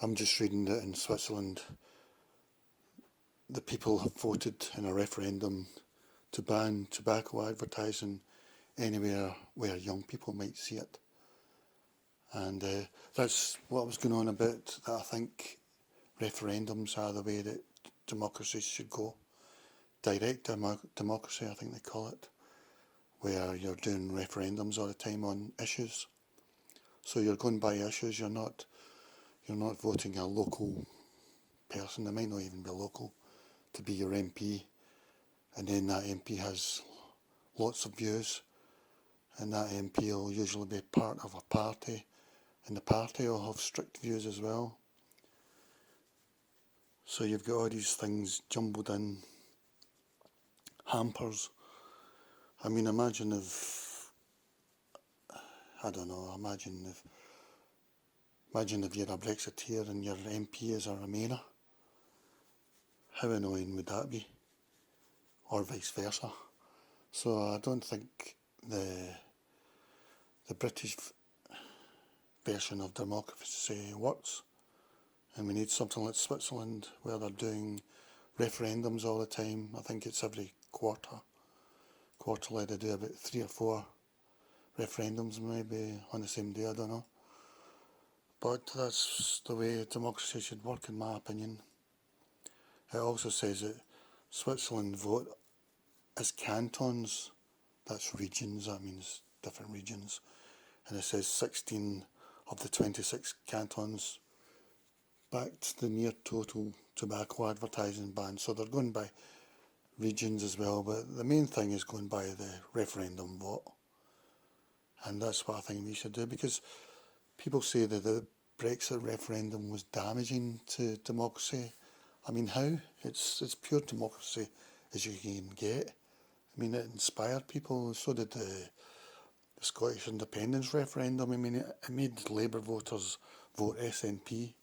I'm just reading that in Switzerland, the people have voted in a referendum to ban tobacco advertising anywhere where young people might see it. And that's what was going on about, that I think referendums are the way that democracies should go. Direct democracy, I think they call it, where you're doing referendums all the time on issues. So you're going by issues, you're not voting a local person, they might not even be local, to be your MP, and then that MP has lots of views, and that MP will usually be part of a party, and the party will have strict views as well. So you've got all these things jumbled in, hampers. I mean, imagine if you're a Brexiteer and your MP is a Remainer. How annoying would that be? Or vice versa. So I don't think the British version of democracy works. And we need something like Switzerland, where they're doing referendums all the time. I think it's every quarterly they do about 3 or 4 referendums maybe on the same day, I don't know. But that's the way democracy should work, in my opinion. It also says that Switzerland vote as cantons. That's regions, that means different regions. And it says 16 of the 26 cantons backed the near total tobacco advertising ban. So they're going by regions as well, but the main thing is going by the referendum vote. And that's what I think we should do, because people say that the Brexit referendum was damaging to democracy. I mean, how? It's pure democracy as you can get. I mean, it inspired people. So did the Scottish independence referendum. I mean, it made Labour voters vote SNP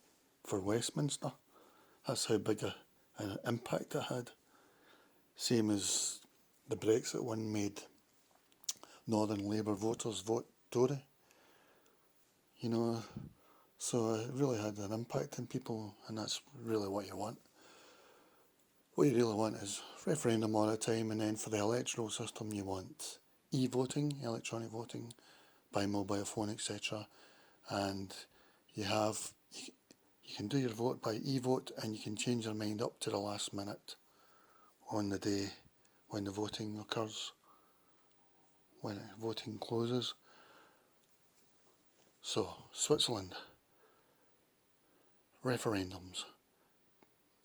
for Westminster. That's how big an impact it had. Same as the Brexit one made Northern Labour voters vote Tory. You know, so it really had an impact on people, and that's really what you want. What you really want is referendum all the time, and then for the electoral system you want e-voting, electronic voting, by mobile phone, etc. And you can do your vote by e-vote, and you can change your mind up to the last minute on the day when the voting occurs, when voting closes. So, Switzerland, referendums,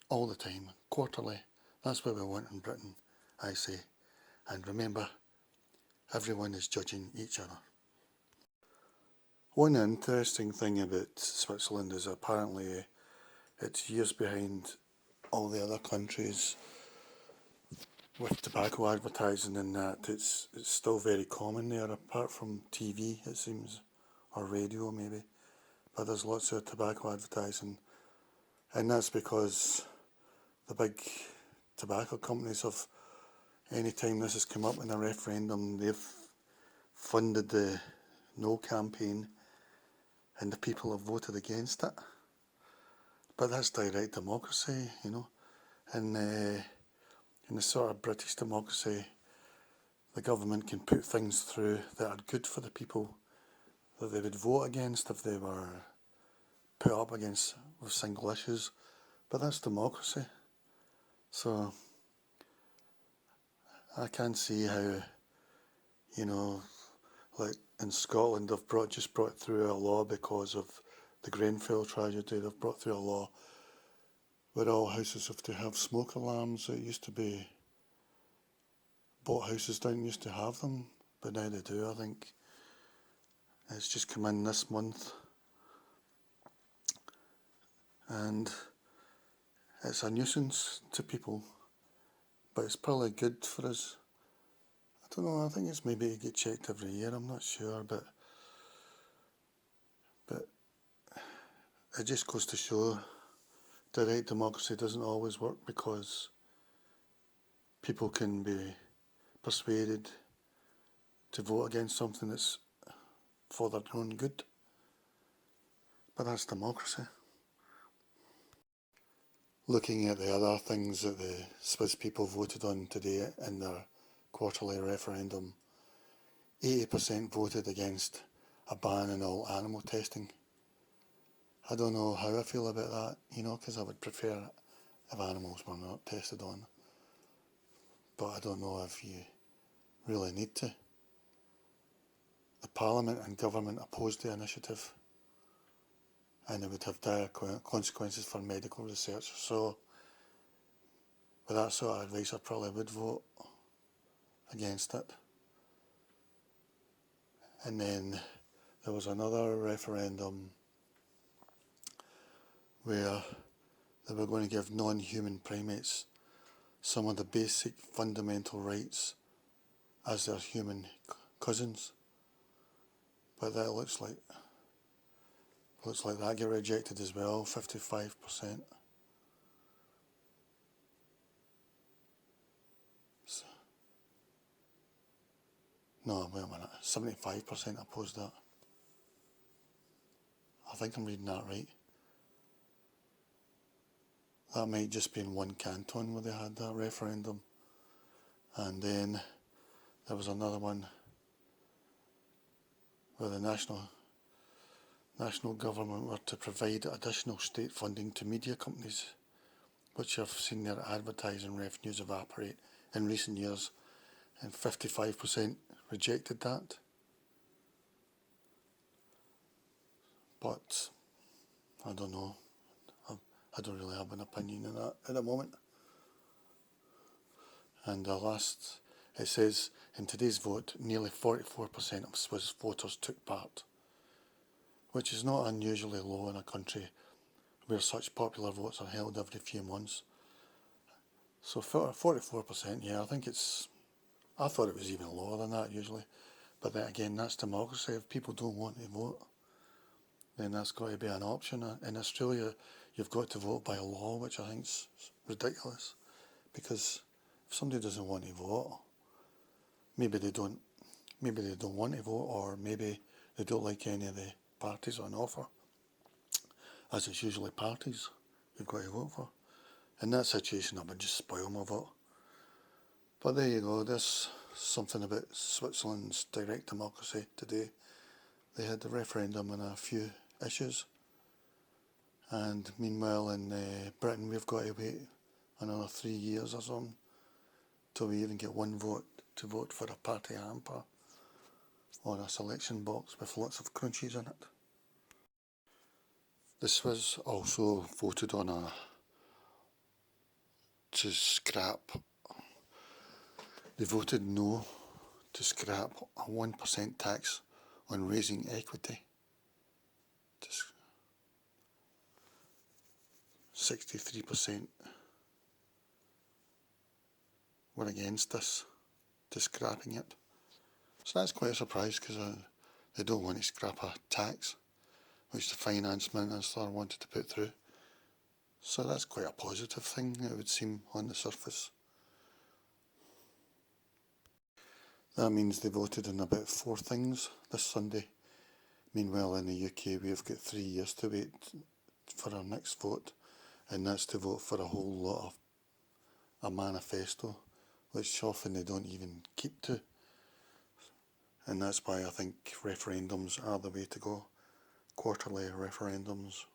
all the time, quarterly. That's what we want in Britain, I say. And remember, everyone is judging each other. One interesting thing about Switzerland is apparently it's years behind all the other countries with tobacco advertising, and that it's still very common there, apart from TV, it seems, or radio maybe. But there's lots of tobacco advertising, and that's because the big tobacco companies have, any time this has come up in a referendum, they've funded the no campaign, and the people have voted against it. But that's direct democracy, you know. And in the sort of British democracy, the government can put things through that are good for the people, that they would vote against if they were put up against with single issues. But that's democracy. So I can't see how, you know, like in Scotland they've just brought through a law because of the Grenfell tragedy. They've brought through a law where all houses have to have smoke alarms. It used to be boat houses didn't used to have them, but now they do, I think. It's just come in this month, and it's a nuisance to people, but it's probably good for us. I don't know, I think it's maybe to get checked every year, I'm not sure, but it just goes to show direct democracy doesn't always work, because people can be persuaded to vote against something that's for their own good. But that's democracy. looking at the other things that the Swiss people voted on today in their quarterly referendum, 80% voted against a ban on all animal testing. I don't know how I feel about that, because I would prefer if animals were not tested on. But I don't know if you really need to. The Parliament and government opposed the initiative, and it would have dire consequences for medical research. So, with that sort of advice, I probably would vote against it. And then there was another referendum where they were going to give non-human primates some of the basic fundamental rights as their human cousins. But that looks like that get rejected as well, 55%. No, wait a minute, 75% opposed that. I think I'm reading that right. That might just be in one canton where they had that referendum. And then there was another one where the national government were to provide additional state funding to media companies, which have seen their advertising revenues evaporate in recent years, and 55% rejected that. But I don't know. I don't really have an opinion on that at the moment. And it says, in today's vote, nearly 44% of Swiss voters took part, which is not unusually low in a country where such popular votes are held every few months. So 44%, yeah, I thought it was even lower than that usually. But then again, that's democracy. If people don't want to vote, then that's got to be an option. In Australia, you've got to vote by law, which I think's ridiculous. Because if somebody doesn't want to vote, maybe they don't want to vote, or maybe they don't like any of the parties on offer, as it's usually parties you've got to vote for. In that situation, I would just spoil my vote. But there you go, there's something about Switzerland's direct democracy today. They had the referendum on a few issues, and meanwhile in Britain we've got to wait another 3 years or something till we even get one vote to vote for a party hamper or a selection box with lots of crunchies in it. The Swiss also voted on they voted no to scrap a 1% tax on raising equity. 63% were against this, to scrapping it. So that's quite a surprise, because they don't want to scrap a tax which the finance minister wanted to put through. So that's quite a positive thing, it would seem, on the surface. That means they voted on about 4 things this Sunday. Meanwhile, in the UK, we've got 3 years to wait for our next vote, and that's to vote for a whole lot of a manifesto, which often they don't even keep to. And that's why I think referendums are the way to go. Quarterly referendums.